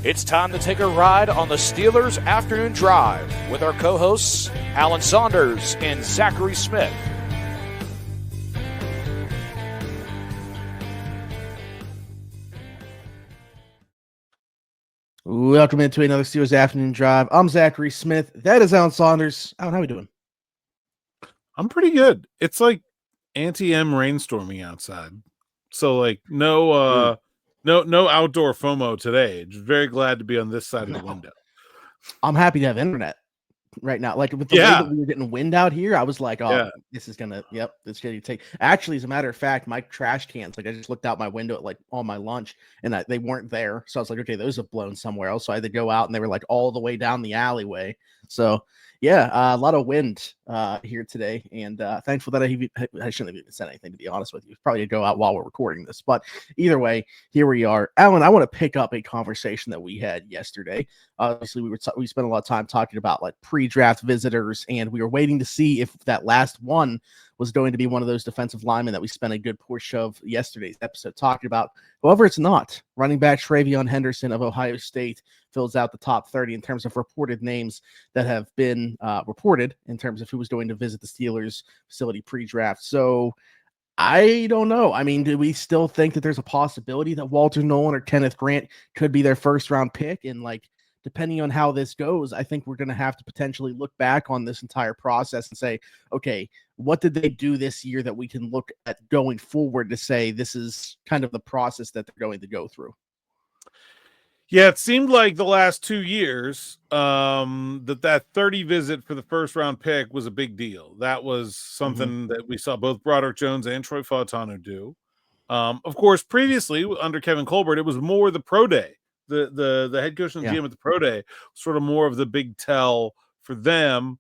It's time to take a ride on the Steelers Afternoon Drive with our co-hosts, Alan Saunders and Zachary Smith. Welcome into another Steelers Afternoon Drive. I'm Zachary Smith. That is Alan Saunders. Alan, how are we doing? I'm pretty good. It's like anti-M rainstorming outside. So like no outdoor FOMO today. Just very glad to be on this side of the window. I'm happy to have internet right now. Like with the way that we were getting wind out here, I was like, this is gonna it's gonna take. Actually, as a matter of fact, my trash cans, like I just looked out my window at like on my lunch and they weren't there. So I was like, okay, those have blown somewhere else. So I had to go out and they were like all the way down the alleyway. So a lot of wind here today, and thankful that I shouldn't have even said anything, to be honest with you. Probably go out while we're recording this, but either way, here we are. Alan, I want to pick up a conversation that we had yesterday. Obviously, we spent a lot of time talking about like pre-draft visitors, and we were waiting to see if that last one was going to be one of those defensive linemen that we spent a good portion of yesterday's episode talking about. However, it's not. Running back Travion Henderson of Ohio State fills out the top 30 in terms of reported names that have been reported in terms of who was going to visit the Steelers facility pre-draft. So I don't know. I mean, do we still think that there's a possibility that Walter Nolan or Kenneth Grant could be their first round pick? And like, depending on how this goes, I think we're going to have to potentially look back on this entire process and say, okay, what did they do this year that we can look at going forward to say this is kind of the process that they're going to go through? Yeah, it seemed like the last 2 years that 30 visit for the first round pick was a big deal. That was something that we saw both Broderick Jones and Troy Fautanu do. Of course, previously under Kevin Colbert, it was more the pro day. The head coach and GM at the pro day, sort of more of the big tell for them.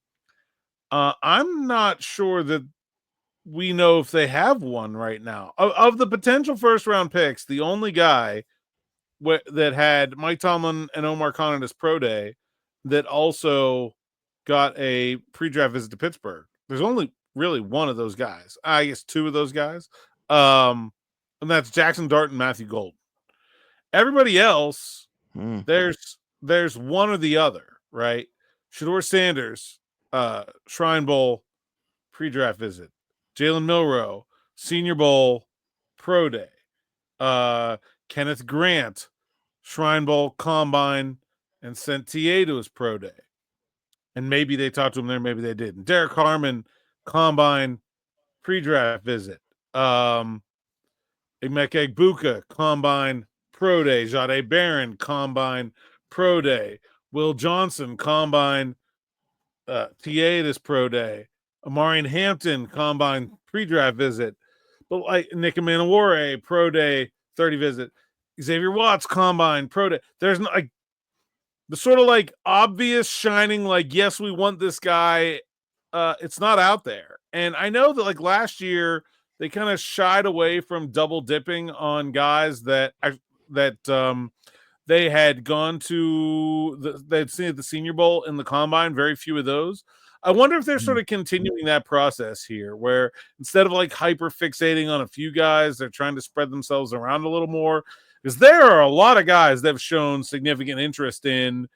I'm not sure that we know if they have one right now. Of the potential first round picks, the only guy that had Mike Tomlin and Omar Khan at his pro day that also got a pre-draft visit to Pittsburgh. There's only really one of those guys. I guess two of those guys. And that's Jackson Dart and Matthew Golden. Everybody else, there's one or the other, right? Shedeur Sanders, Shrine Bowl, pre-draft visit. Jalen Milroe, Senior Bowl, pro day. Kenneth Grant, Shrine Bowl, Combine, and sent TA to his pro day. And maybe they talked to him there, maybe they didn't. Derek Harmon, Combine, pre-draft visit. Emeka Egbuka, Combine, pro day. Jahdae Barron, Combine, pro day. Will Johnson, Combine, TA this pro day. Amarian Hampton, Combine, pre-draft visit. But like Nick Manawore, pro day, 30 visit. Xavier Watts, Combine, pro day. There's no, like the sort of like obvious shining, like, yes, we want this guy. It's not out there. And I know that like last year they kind of shied away from double dipping on guys that they had gone to they'd seen at the Senior Bowl in the Combine. Very few of those. I wonder if they're sort of continuing that process here, where instead of like hyper fixating on a few guys, they're trying to spread themselves around a little more. Because there are a lot of guys that have shown significant interest in,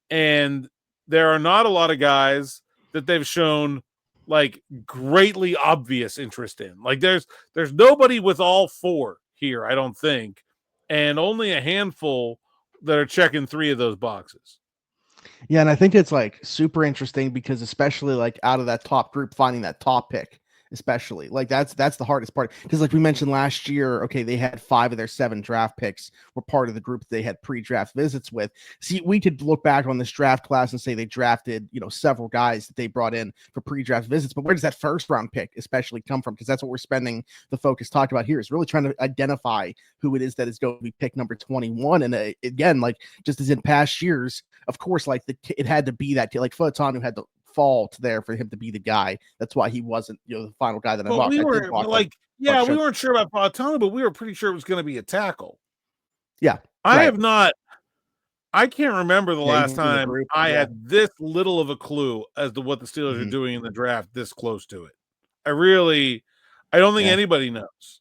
and there are not a lot of guys that they've shown like greatly obvious interest in. Like there's nobody with all four here, I don't think, and only a handful that are checking three of those boxes. Yeah, and I think it's like super interesting because especially like out of that top group, finding that top pick, especially like that's the hardest part. Because like we mentioned last year, okay, they had 5 of their 7 draft picks were part of the group they had pre-draft visits with. See, we could look back on this draft class and say they drafted, several guys that they brought in for pre-draft visits, but where does that first round pick especially come from? Because that's what we're spending the focus talking about here, is really trying to identify who it is that is going to be pick number 21. And again, like just as in past years, of course, like it had to be that like Fautanu had to fall to there for him to be the guy. That's why he wasn't, the final guy that I bought. We weren't sure about Fautanu, but we were pretty sure it was going to be a tackle. Yeah, I can't remember the last time I had this little of a clue as to what the Steelers are doing in the draft this close to it. I don't think anybody knows.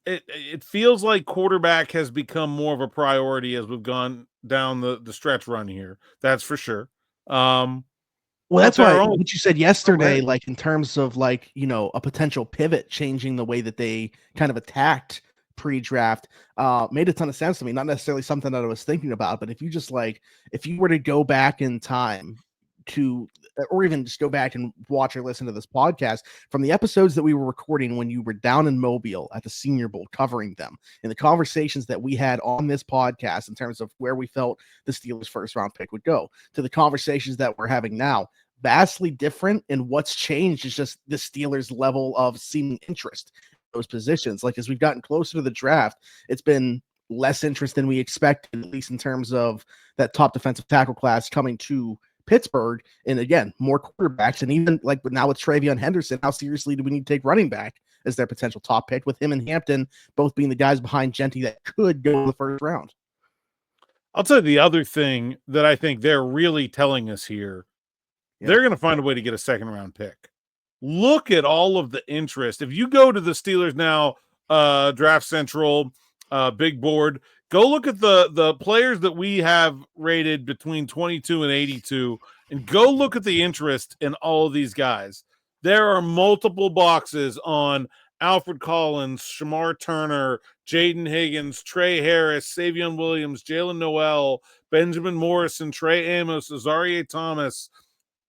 it feels like quarterback has become more of a priority as we've gone down the stretch run here. That's for sure. Well, that's why what you said yesterday, like in terms of like, a potential pivot changing the way that they kind of attacked pre-draft, made a ton of sense to me. Not necessarily something that I was thinking about, but if you were to go back in time or even just go back and watch or listen to this podcast from the episodes that we were recording when you were down in Mobile at the Senior Bowl covering them, and the conversations that we had on this podcast in terms of where we felt the Steelers' first round pick would go, to the conversations that we're having now, vastly different. And what's changed is just the Steelers' level of seeming interest in those positions. Like, as we've gotten closer to the draft, it's been less interest than we expected, at least in terms of that top defensive tackle class coming to Pittsburgh. And again, more quarterbacks. And even like now with Travion Henderson, how seriously do we need to take running back as their potential top pick, with him and Hampton both being the guys behind Genty that could go in the first round? I'll tell you the other thing that I think they're really telling us here. Yeah. They're going to find a way to get a second round pick. Look at all of the interest. If you go to the Steelers now, Draft Central, big board, go look at the players that we have rated between 22 and 82, and go look at the interest in all of these guys. There are multiple boxes on Alfred Collins, Shamar Turner, Jaden Higgins, Trey Harris, Savion Williams, Jalen Noel, Benjamin Morrison, Trey Amos, Azarie Thomas,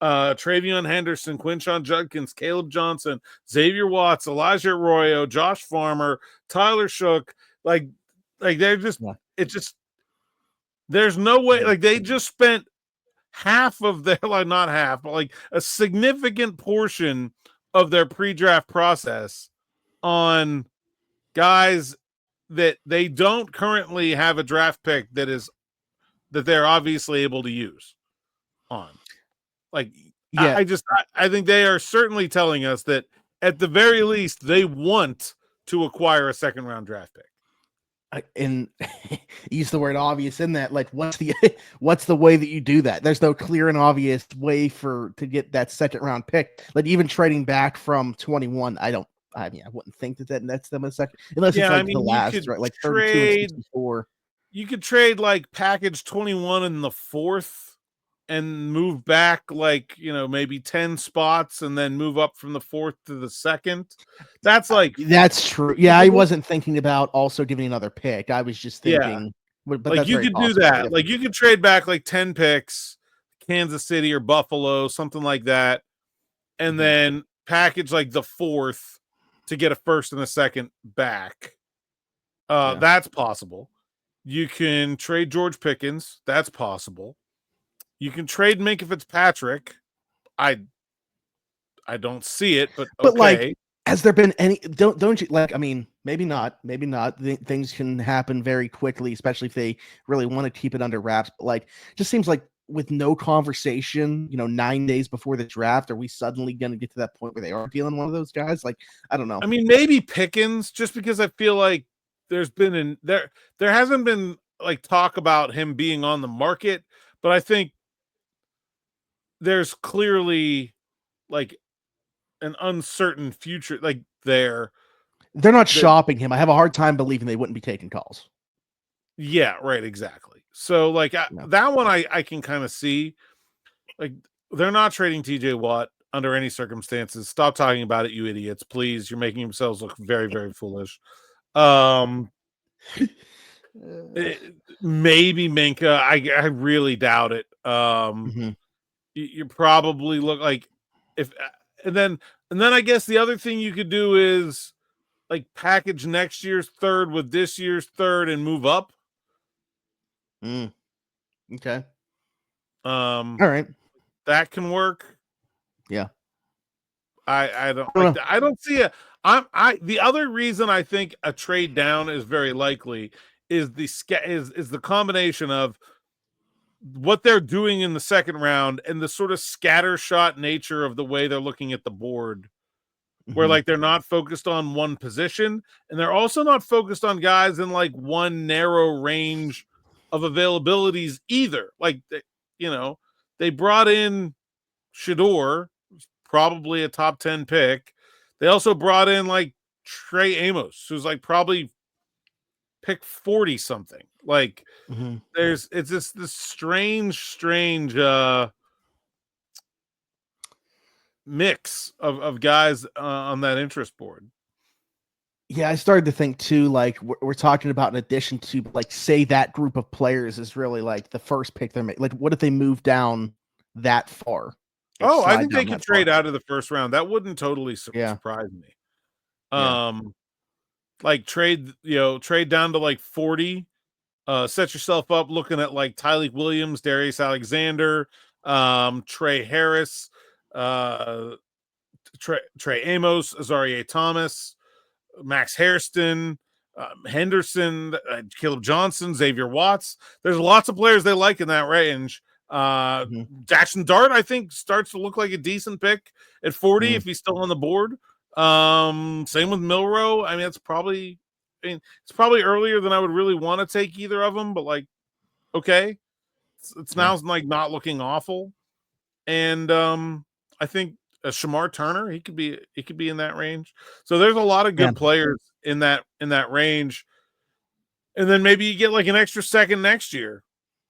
Travion Henderson, Quinshon Judkins, Caleb Johnson, Xavier Watts, Elijah Arroyo, Josh Farmer, Tyler Shook. Like they're just, it's just, there's no way, like they just spent half of their, like not half, but like a significant portion of their pre-draft process on guys that they don't currently have a draft pick that they're obviously able to use on. Like, yeah. I think they are certainly telling us that at the very least they want to acquire a second round draft pick. And use the word obvious in that. Like, what's the way that you do that? There's no clear and obvious way to get that second round pick. Like, even trading back from 21, I wouldn't think that nets them a second, unless it's like the last, right? Like 32 and 64. You could trade like package 21 in the fourth and move back like, maybe 10 spots and then move up from the fourth to the second. That's true. Yeah, I wasn't thinking about also giving another pick. I was just thinking, but like you could do that. Like you could trade back like 10 picks, Kansas City or Buffalo, something like that, and then package like the fourth to get a first and a second back. That's possible. You can trade George Pickens. That's possible. You can trade Minkah Fitzpatrick. I don't see it, but okay. Like, has there been any? Don't you like? I mean, maybe not. Maybe not. Things can happen very quickly, especially if they really want to keep it under wraps. But like, just seems like with no conversation, 9 days before the draft, are we suddenly going to get to that point where they are dealing one of those guys? Like, I don't know. I mean, maybe Pickens, just because I feel like there hasn't been like talk about him being on the market, but I think there's clearly like an uncertain future, like they're not shopping him. I have a hard time believing they wouldn't be taking calls. Yeah, right. Exactly. So like that one, I can kind of see, like they're not trading TJ Watt under any circumstances. Stop talking about it, you idiots, please. You're making yourselves look very, very foolish. Maybe Minkah. I really doubt it. You probably look like and then I guess the other thing you could do is like package next year's third with this year's third and move up. Okay. All right. That can work. Yeah. I don't see it. The other reason I think a trade down is very likely is the combination of what they're doing in the second round and the sort of scattershot nature of the way they're looking at the board, where like they're not focused on one position and they're also not focused on guys in like one narrow range of availabilities either. Like, they brought in Shador, probably a top 10 pick. They also brought in like Trey Amos, who's like probably pick 40 something. Like it's just this strange mix of guys on that interest board. Yeah, I started to think too, like we're talking about in addition to like say that group of players is really like the first pick they're making. Like, what if they move down that far? Oh, I think they could trade out of the first round. That wouldn't totally surprise me. Like trade down to like 40. Set yourself up looking at like Tyleek Williams, Darius Alexander, Trey Harris, Trey Amos, Azarie Thomas, Max Hairston, Henderson, Caleb Johnson, Xavier Watts. There's lots of players they like in that range. Jackson Dart, I think, starts to look like a decent pick at 40 if he's still on the board. Same with Milroe. I mean, it's probably earlier than I would really want to take either of them, but like, okay, it's now like not looking awful. And I think Shamar Turner, he could be in that range. So there's a lot of good players in that range. And then maybe you get like an extra second next year.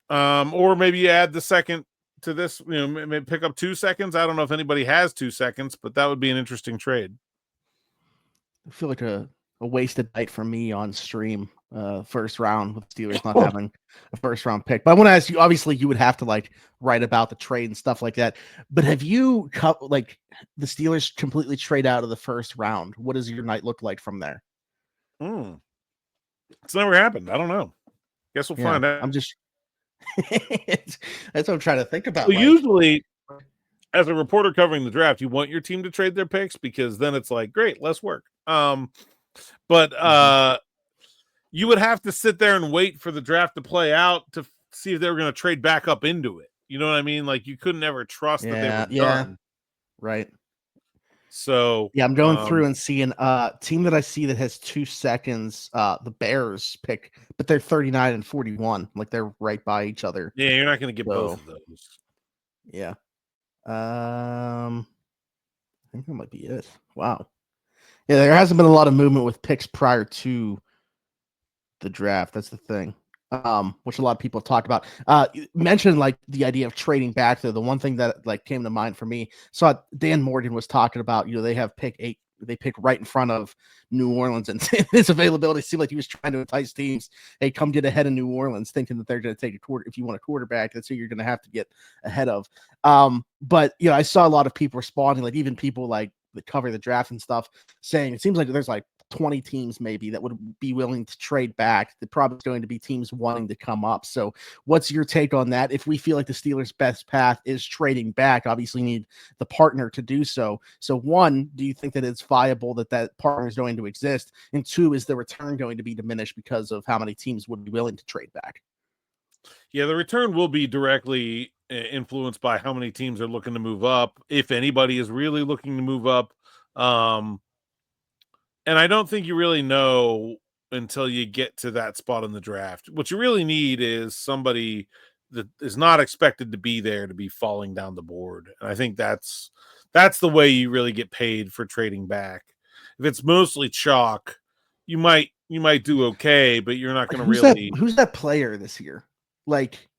Or maybe you add the second to this, maybe pick up 2 seconds. I don't know if anybody has 2 seconds, but that would be an interesting trade. I feel like a wasted night for me on stream, first round with Steelers not having a first round pick. But I want to ask you, obviously you would have to like write about the trade and stuff like that. But have you like the Steelers completely trade out of the first round? What does your night look like from there? It's never happened. I don't know. Guess we'll find out. I'm just that's what I'm trying to think about. Well, usually as a reporter covering the draft, you want your team to trade their picks because then it's like, great, less work. But you would have to sit there and wait for the draft to play out to see if they were going to trade back up into it. You know what I mean? Like you couldn't ever trust that they were done. Right. So I'm going through and seeing team that I see that has 2 seconds. The Bears pick, but they're 39 and 41. Like they're right by each other. Yeah, you're not going to get both of those. Yeah. I think that might be it. Wow. Yeah, there hasn't been a lot of movement with picks prior to the draft. That's the thing. Which a lot of people have talked about. You mentioned like the idea of trading back though. The one thing that like came to mind for me, saw Dan Morgan was talking about, they have pick 8, they pick right in front of New Orleans, and his availability seemed like he was trying to entice teams. Hey, come get ahead of New Orleans, thinking that they're going to take a quarter. If you want a quarterback, that's who you're going to have to get ahead of. But I saw a lot of people responding, like even people like that cover the draft and stuff, saying it seems like there's like 20 teams maybe that would be willing to trade back. The probably going to be teams wanting to come up. So what's your take on that? If we feel like the Steelers' best path is trading back, obviously need the partner to do so. So 1, do you think that it's viable that partner is going to exist? And 2, is the return going to be diminished because of how many teams would be willing to trade back? Yeah, the return will be directly influenced by how many teams are looking to move up, if anybody is really looking to move up. And I don't think you really know until you get to that spot in the draft. What you really need is somebody that is not expected to be there to be falling down the board. And I think that's the way you really get paid for trading back. If it's mostly chalk, you might do okay, but you're not going to really. Who's that player this year? Like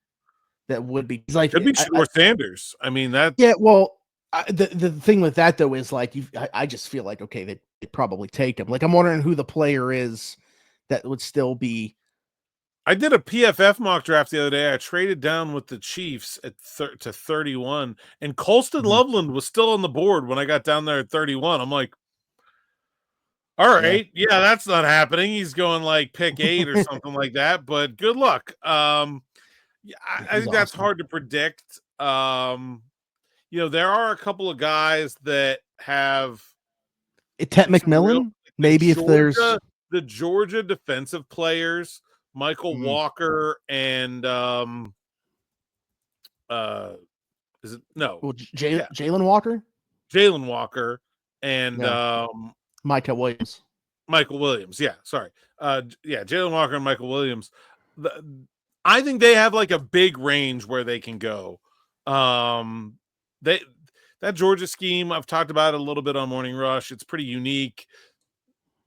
that would be like could be Shedeur Sanders. I mean that. Yeah, well, the thing with that though is like I just feel like okay, they probably take him. Like I'm wondering who the player is that would still be. I did a PFF mock draft the other day. I traded down with the Chiefs at to 31, and Colston Loveland was still on the board when I got down there at 31. I'm like, all right, yeah, that's not happening. He's going like pick 8 or something like that. But good luck. I think that's hard to predict. There are a couple of guys that have Ted McMillan. Maybe if there's the Georgia defensive players, Michael Walker and is it no? Well, Jalen Walker. Jalen Walker and Michael Williams. Michael Williams. Yeah, sorry. Jalen Walker and Michael Williams. I think they have like a big range where they can go. That Georgia scheme, I've talked about it a little bit on Morning Rush. It's pretty unique.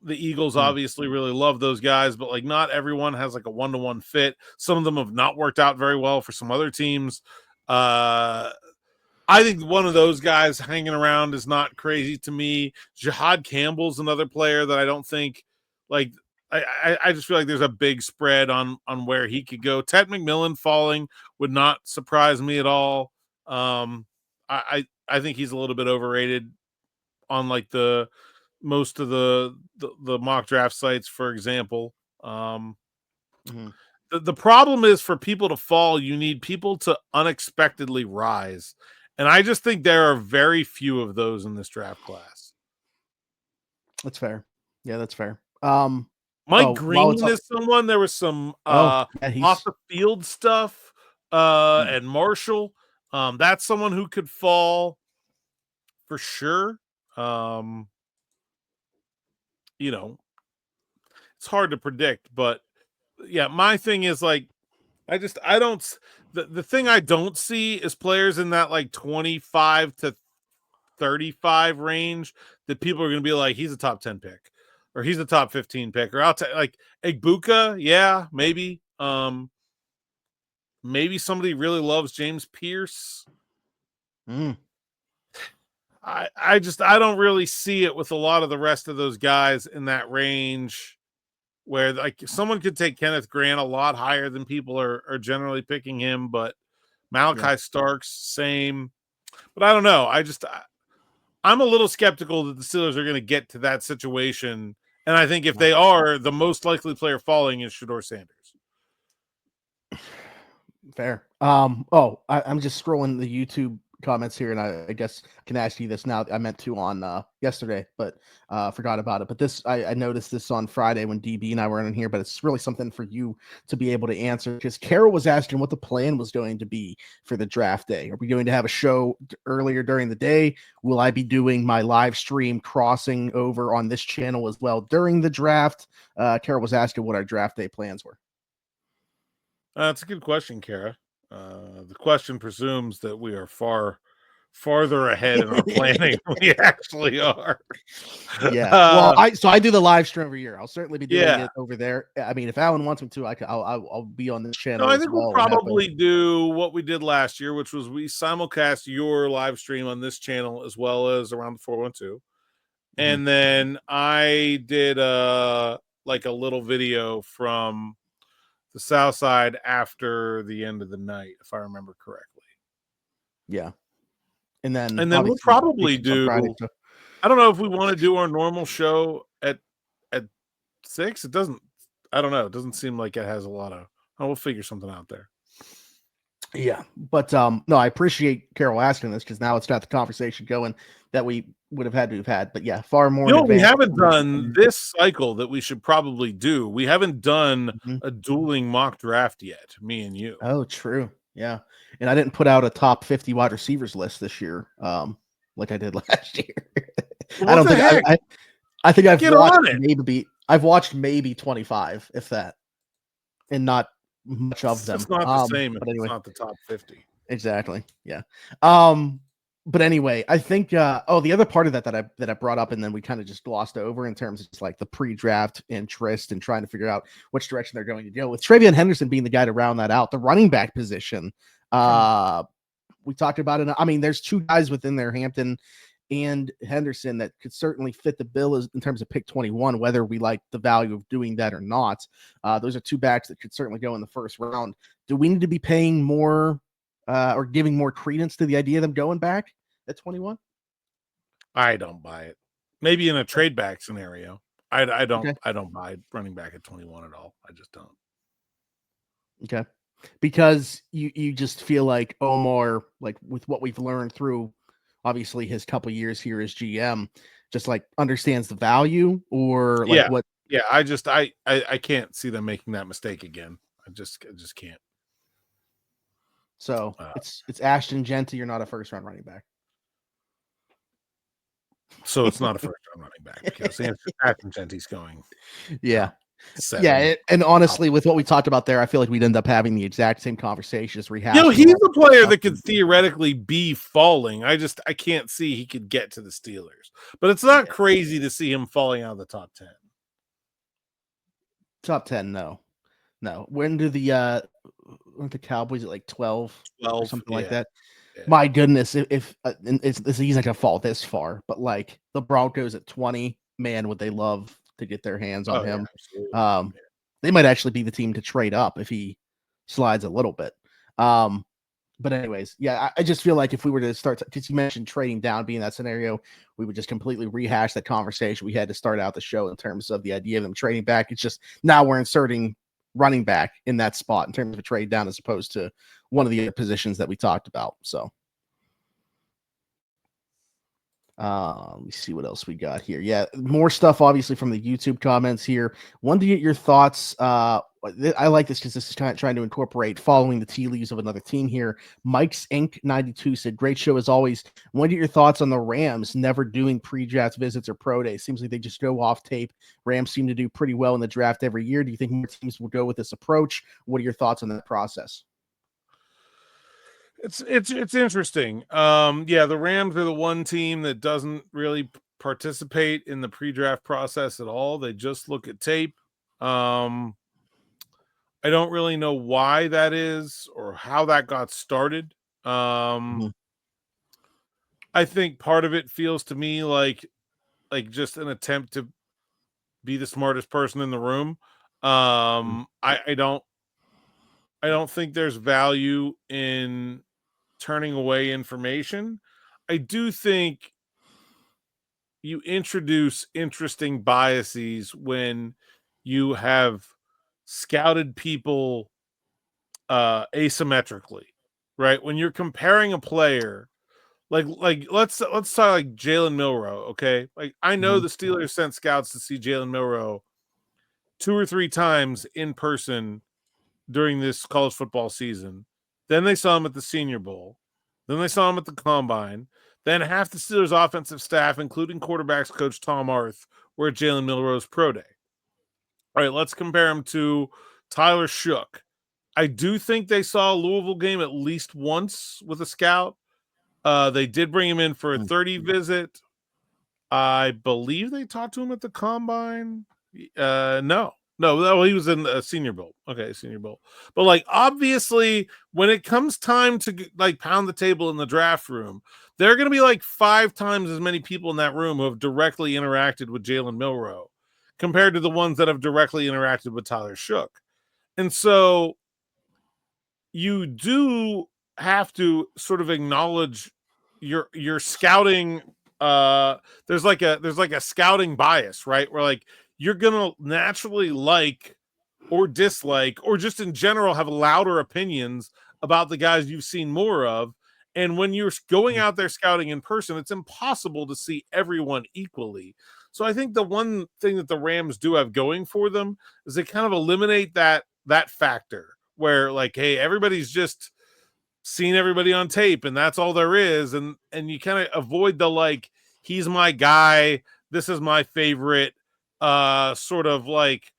The Eagles obviously really love those guys, but like not everyone has like a 1-to-1 fit. Some of them have not worked out very well for some other teams. I think one of those guys hanging around is not crazy to me. Jihad Campbell's another player that I don't think like I just feel like there's a big spread on where he could go. Ted McMillan falling would not surprise me at all. I think he's a little bit overrated on like most of the mock draft sites, for example. The problem is for people to fall, you need people to unexpectedly rise. And I just think there are very few of those in this draft class. That's fair. Yeah, that's fair. Mike Green is someone. There was some off the field stuff and Marshall. That's someone who could fall for sure. It's hard to predict, but yeah, my thing is like, the thing I don't see is players in that like 25 to 35 range that people are going to be like, he's a top 10 pick or he's a top 15 pick, or I'll take like Egbuka. Yeah, maybe. Maybe somebody really loves James Pierce. I don't really see it with a lot of the rest of those guys in that range where like someone could take Kenneth Grant a lot higher than people are generally picking him, but Malachi Starks, same. But I don't know. I'm a little skeptical that the Steelers are going to get to that situation. And I think if they are, the most likely player falling is Shedeur Sanders. Fair. I'm just scrolling the YouTube comments here, and I guess I can ask you this now. I meant to on yesterday, but forgot about it. But this, I noticed this on Friday when DB and I were in here, but it's really something for you to be able to answer, because Carol was asking what the plan was going to be for the draft day. Are we going to have a show earlier during the day? Will I be doing my live stream crossing over on this channel as well during the draft? Carol was asking what our draft day plans were. That's a good question, Kara. The question presumes that we are farther ahead in our planning than we actually are. Yeah. Well, I do the live stream every year. I'll certainly be doing it over there. I mean, if Alan wants me to, I'll be on this channel. No, I think we'll probably do what we did last year, which was we simulcast your live stream on this channel as well as around the 412. And then I did like a little video from the South Side after the end of the night, if I remember correctly. Yeah. And then we'll probably do, I don't know if we want to do our normal show at 6. It doesn't, I don't know. It doesn't seem like it has a lot of, we'll figure something out there. Yeah. But no, I appreciate Carol asking this, because now it's got the conversation going that we would have had to have had. But yeah, far more. We haven't done this cycle that we should probably do. We haven't done a dueling mock draft yet, me and you. Oh, true. Yeah. And I didn't put out a top 50 wide receivers list this year, like I did last year. I don't think I think I've watched maybe 25, if that, and not much of them. It's not the same. But anyway, it's not the top 50. Exactly. Yeah. But anyway, I think the other part of that I brought up, and then we kind of just glossed over in terms of just like the pre-draft interest and trying to figure out which direction they're going to go, with TreVeyon Henderson being the guy to round that out. The running back position, we talked about it. I mean, there's two guys within there, Hampton and Henderson, that could certainly fit the bill in terms of pick 21, whether we like the value of doing that or not. Those are two backs that could certainly go in the first round. Do we need to be paying more or giving more credence to the idea of them going back at 21? I don't buy it. Maybe in a trade back scenario. I don't buy running back at 21 at all. I just don't. Okay. Because you just feel like Omar, like with what we've learned through obviously his couple years here as GM, just like understands the value, or like what? Yeah, I can't see them making that mistake again. I just can't. So it's Ashton Genty. You're not a first round running back. So it's not a first round running back, because Ashton Genty's going. Yeah. And honestly, with what we talked about there, I feel like we'd end up having the exact same conversation as we have. He's a player that could theoretically be falling. I can't see he could get to the Steelers, but it's not crazy to see him falling out of the top 10. Top 10, no. When do the weren't the Cowboys at like 12 or something like that? Yeah. My goodness, if he's not gonna fall this far, but like the Broncos at 20, man, would they love to get their hands on him? They might actually be the team to trade up if he slides a little bit. But anyways, yeah, I just feel like if we were to start, because you mentioned trading down being that scenario, we would just completely rehash that conversation we had to start out the show in terms of the idea of them trading back. It's just now we're inserting running back in that spot in terms of a trade down as opposed to one of the other positions that we talked about. So let me see what else we got here. Yeah, more stuff obviously from the YouTube comments here. Wanted to get your thoughts. I like this because this is kind of trying to incorporate following the tea leaves of another team here. Mike's Inc. 92 said, "Great show as always. Want to get your thoughts on the Rams never doing pre-draft visits or pro days? Seems like they just go off tape. Rams seem to do pretty well in the draft every year. Do you think more teams will go with this approach? What are your thoughts on that process?" It's interesting. Yeah, the Rams are the one team that doesn't really participate in the pre-draft process at all. They just look at tape. I don't really know why that is or how that got started. I think part of it feels to me like just an attempt to be the smartest person in the room. I don't think there's value in turning away information. I do think you introduce interesting biases when you have scouted people asymmetrically, right? When you're comparing a player, like let's talk like Jalen Milroe, okay? Like I know the Steelers sent scouts to see Jalen Milroe 2 or 3 times in person during this college football season. Then they saw him at the Senior Bowl. Then they saw him at the Combine. Then half the Steelers offensive staff, including quarterbacks coach Tom Arth, were at Jalen Milroe's pro day. All right, let's compare him to Tyler Shook. I do think they saw a Louisville game at least once with a scout. They did bring him in for a 30 visit. I believe they talked to him at the Combine. No, he was in a Senior Bowl. Okay, Senior Bowl. But like, obviously, when it comes time to like pound the table in the draft room, there are going to be like 5 times as many people in that room who have directly interacted with Jalen Milroe compared to the ones that have directly interacted with Tyler Shook. And so you do have to sort of acknowledge your scouting. There's like a scouting bias, right? Where like you're gonna naturally like or dislike or just in general have louder opinions about the guys you've seen more of. And when you're going out there scouting in person, it's impossible to see everyone equally. So I think the one thing that the Rams do have going for them is they kind of eliminate that factor where like, hey, everybody's just seen everybody on tape and that's all there is. And you kind of avoid the like, he's my guy, this is my favorite, sort of like,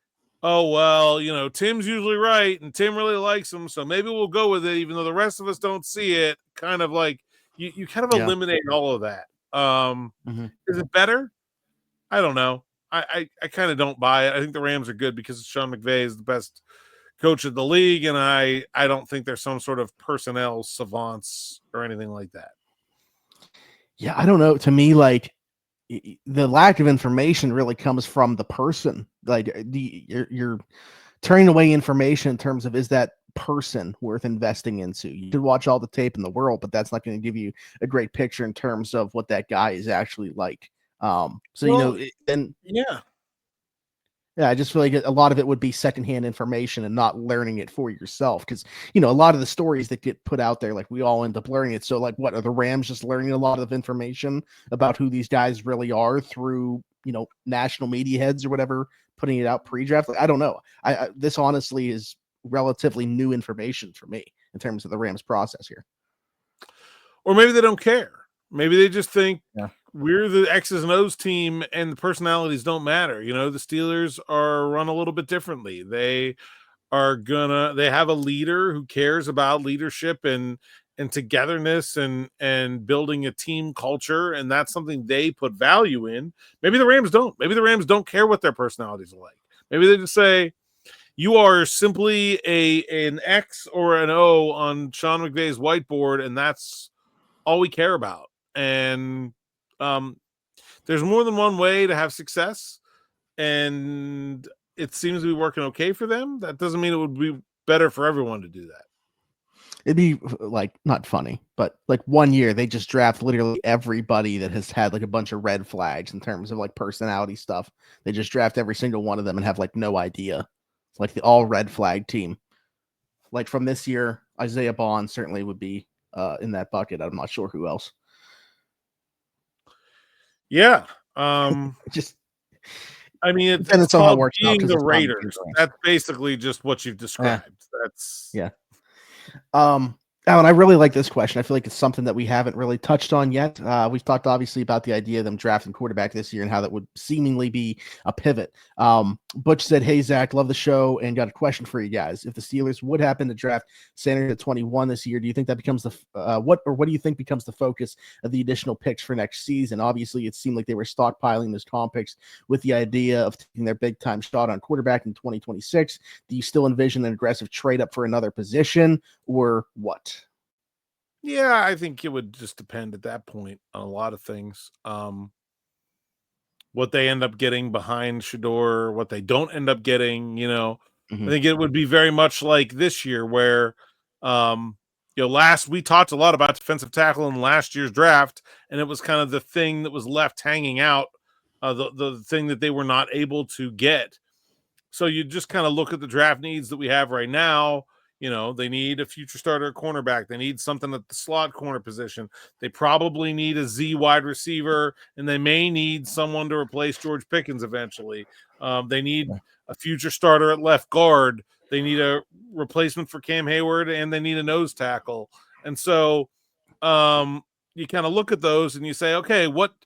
oh, well, you know, Tim's usually right and Tim really likes him, so maybe we'll go with it even though the rest of us don't see it. Kind of like you kind of eliminate all of that. Is it better? I don't know. I kind of don't buy it. I think the Rams are good because Sean McVay is the best coach of the league, and I don't think there's some sort of personnel savants or anything like that. Yeah, I don't know. To me, like the lack of information really comes from the person. Like you're turning away information in terms of, is that person worth investing into? You could watch all the tape in the world, but that's not going to give you a great picture in terms of what that guy is actually like. I just feel like a lot of it would be secondhand information and not learning it for yourself. Because, a lot of the stories that get put out there, like we all end up learning it. So like, what are the Rams just learning a lot of information about who these guys really are through, national media heads or whatever, putting it out pre-draft? Like, I don't know. This honestly is relatively new information for me in terms of the Rams process here. Or maybe they don't care. Maybe they just think we're the X's and O's team and the personalities don't matter. The Steelers are run a little bit differently. They have a leader who cares about leadership and togetherness and building a team culture. And that's something they put value in. Maybe the Rams don't. Maybe the Rams don't care what their personalities are like. Maybe they just say, You are simply an X or an O on Sean McVay's whiteboard, and that's all we care about. And there's more than one way to have success, and it seems to be working okay for them. That doesn't mean it would be better for everyone to do that. It'd be like not funny, but like 1 year they just draft literally everybody that has had like a bunch of red flags in terms of like personality stuff. They just draft every single one of them and have like no idea. It's like the all red flag team. Like from this year, Isaiah Bond certainly would be in that bucket. I'm not sure who else. Yeah. Just I mean, it's called how it works being the Raiders. That's basically just what you've described. Yeah. Alan, I really like this question. I feel like it's something that we haven't really touched on yet. We've talked obviously about the idea of them drafting quarterback this year and how that would seemingly be a pivot. Butch said, "Hey Zach, love the show and got a question for you guys. If the Steelers would happen to draft Saunders at 21 this year, do you think that becomes the what do you think becomes the focus of the additional picks for next season? Obviously, it seemed like they were stockpiling those comp picks with the idea of taking their big time shot on quarterback in 2026. Do you still envision an aggressive trade up for another position or what?" Yeah, I think it would just depend at that point on a lot of things. What they end up getting behind Shador, what they don't end up getting, I think it would be very much like this year where, we talked a lot about defensive tackle in last year's draft, and it was kind of the thing that was left hanging out, the thing that they were not able to get. So you just kind of look at the draft needs that we have right now. They need a future starter cornerback. They need something at the slot corner position. They probably need a Z wide receiver, and they may need someone to replace George Pickens eventually. They need a future starter at left guard. They need a replacement for Cam Hayward, and they need a nose tackle. And so you kind of look at those and you say, okay, what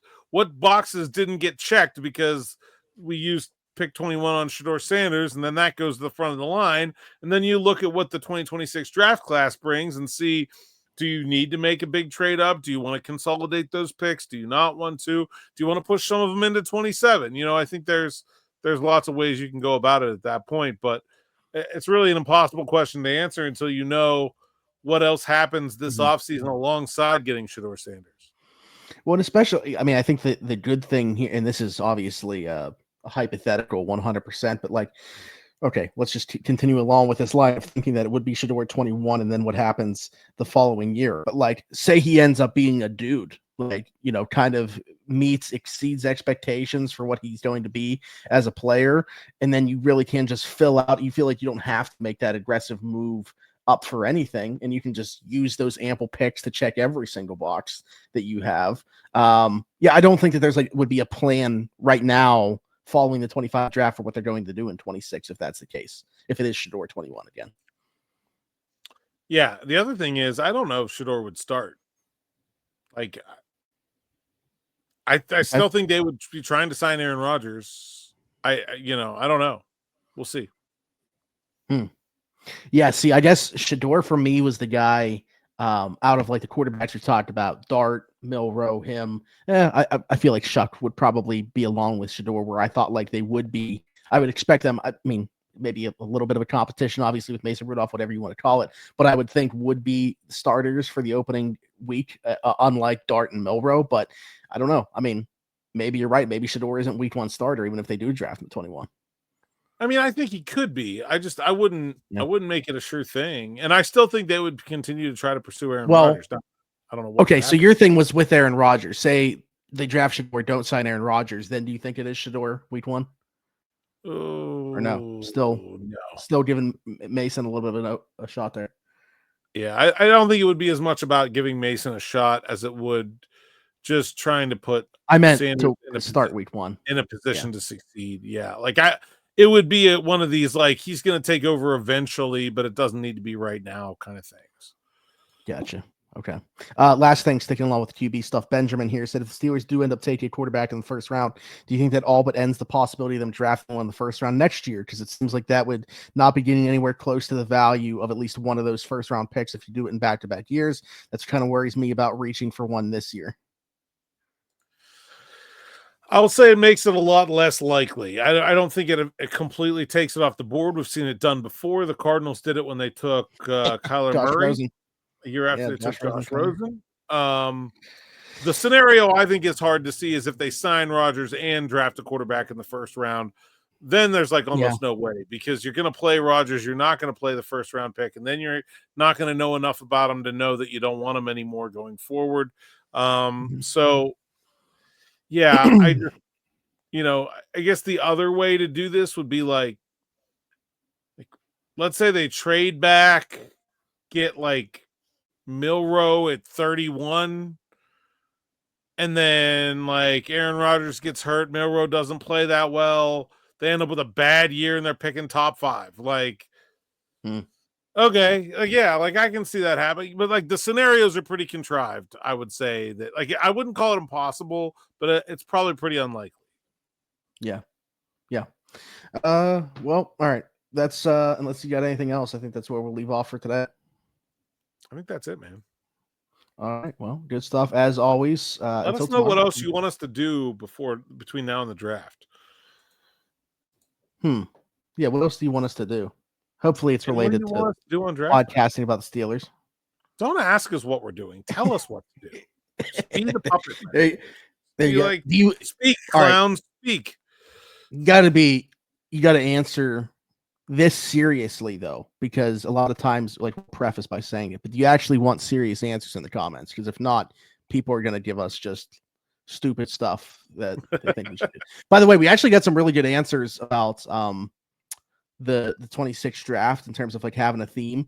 boxes didn't get checked because we used pick 21 on Shador Sanders, and then that goes to the front of the line. And then you look at what the 2026 draft class brings and see, do you need to make a big trade up? Do you want to consolidate those picks? Do you not want to? Do you want to push some of them into 27? I think there's lots of ways you can go about it at that point, but it's really an impossible question to answer until you know what else happens this offseason alongside getting Shador Sanders. Well, and especially, I mean, I think that the good thing here, and this is obviously a hypothetical 100%, but like, okay, let's just continue along with this line of thinking that it would be Shador 21 and then what happens the following year. But like, say he ends up being a dude, like, kind of exceeds expectations for what he's going to be as a player. And then you really can just fill out. You feel like you don't have to make that aggressive move up for anything, and you can just use those ample picks to check every single box that you have. I don't think that there's would be a plan right now following the 25 draft for what they're going to do in 26, if that's the case, if it is Shador 21 again. Yeah. The other thing is, I don't know if Shador would start. Like, I still think they would be trying to sign Aaron Rodgers. I don't know. We'll see. Yeah. See, I guess Shador for me was the guy out of like the quarterbacks we talked about, Dart, Milroe, him. I feel like Shuck would probably be along with Shador, where I thought like they would be. I would expect them. I mean, maybe a little bit of a competition, obviously, with Mason Rudolph, whatever you want to call it. But I would think would be starters for the opening week, unlike Dart and Milroe. But I don't know. I mean, maybe you're right. Maybe Shador isn't week one starter, even if they do draft him at 21. I mean, I think he could be. I wouldn't make it a sure thing. And I still think they would continue to try to pursue Aaron Rodgers. I don't know. Okay, so your thing was with Aaron Rodgers. Say they draft Shador, don't sign Aaron Rodgers. Then do you think it is Shador week one? Or no? Still giving Mason a little bit of a shot there. Yeah, I don't think it would be as much about giving Mason a shot as it would just trying to put. I meant to start week one in a position to succeed. Yeah, like it would be one of these like he's going to take over eventually, but it doesn't need to be right now kind of things. Gotcha. Okay. Last thing, sticking along with QB stuff. Benjamin here said, if the Steelers do end up taking a quarterback in the first round, do you think that all but ends the possibility of them drafting one in the first round next year? Because it seems like that would not be getting anywhere close to the value of at least one of those first round picks if you do it in back-to-back years. That's kind of worries me about reaching for one this year. I'll say it makes it a lot less likely. I don't think it completely takes it off the board. We've seen it done before. The Cardinals did it when they took Kyler Murray Rosen. a year after they took Josh Josh Rosen. The scenario I think is hard to see is if they sign Rodgers and draft a quarterback in the first round. Then there's like almost no way, because you're going to play Rodgers. You're not going to play the first round pick, and then you're not going to know enough about him to know that you don't want him anymore going forward. So yeah, I guess the other way to do this would be like let's say they trade back, get like Milroe at 31, and then like Aaron Rodgers gets hurt, Milroe doesn't play that well. They end up with a bad year and they're picking top 5. Like, okay, yeah, like I can see that happening, but like the scenarios are pretty contrived. I would say that, like, I wouldn't call it impossible, but it's probably pretty unlikely. Yeah. Well, all right. That's unless you got anything else, I think that's where we'll leave off for today. I think that's it, man. All right. Well, good stuff as always. Let us know what else you want us to do between now and the draft. Yeah, what else do you want us to do? Hopefully it's related to podcasting about the Steelers. Don't ask us what we're doing. Tell us what to do. Speak the puppet. There you go. Like, speak, clowns, speak. You got to answer this seriously, though, because a lot of times, like, preface by saying it, but you actually want serious answers in the comments, because if not, people are going to give us just stupid stuff that they think we should do. By the way, we actually got some really good answers about the 26th draft in terms of like having a theme.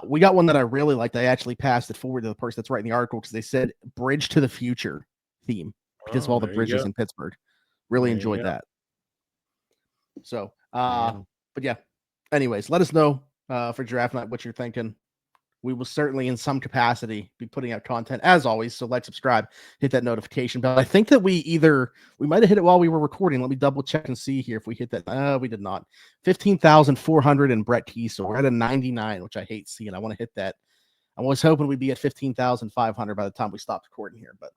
We got one that I really liked. I actually passed it forward to the person that's writing the article, because they said Bridge to the Future theme because of all the bridges in Pittsburgh. Really enjoyed that. So, but yeah. Anyways, let us know for draft night what you're thinking. We will certainly in some capacity be putting out content as always. So like, subscribe, hit that notification bell. I think that we might have hit it while we were recording. Let me double check and see here if we hit that. We did not. 15,400 and Brett Key. So we're at a 99, which I hate seeing. I want to hit that. I was hoping we'd be at 15,500 by the time we stopped recording here. But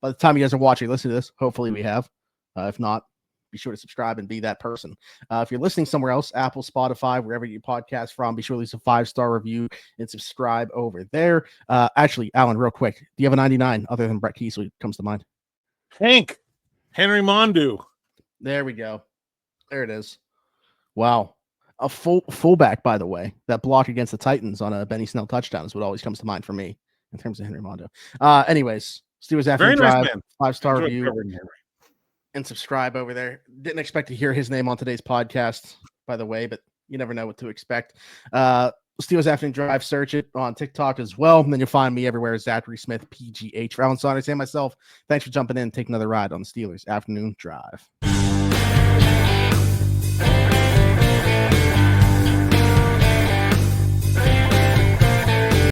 by the time you guys are watching, listen to this, hopefully we have. If not, be sure to subscribe and be that person. If you're listening somewhere else, Apple, Spotify, wherever you podcast from, be sure to leave a 5-star review and subscribe over there. Actually, Alan, real quick, do you have a 99 other than Brett Keesley comes to mind? Henry Mondu. There we go. There it is. Wow. A fullback, by the way. That block against the Titans on a Benny Snell touchdown is what always comes to mind for me in terms of Henry Mondo. Anyways, Steelers Afternoon Drive, 5-star review. And subscribe over there. Didn't expect to hear his name on today's podcast, by the way, but you never know what to expect. Steelers Afternoon Drive, search it on TikTok as well. And then you'll find me everywhere, Zachary Smith, PGH. For Alan Saunders and myself, thanks for jumping in and taking another ride on the Steelers Afternoon Drive.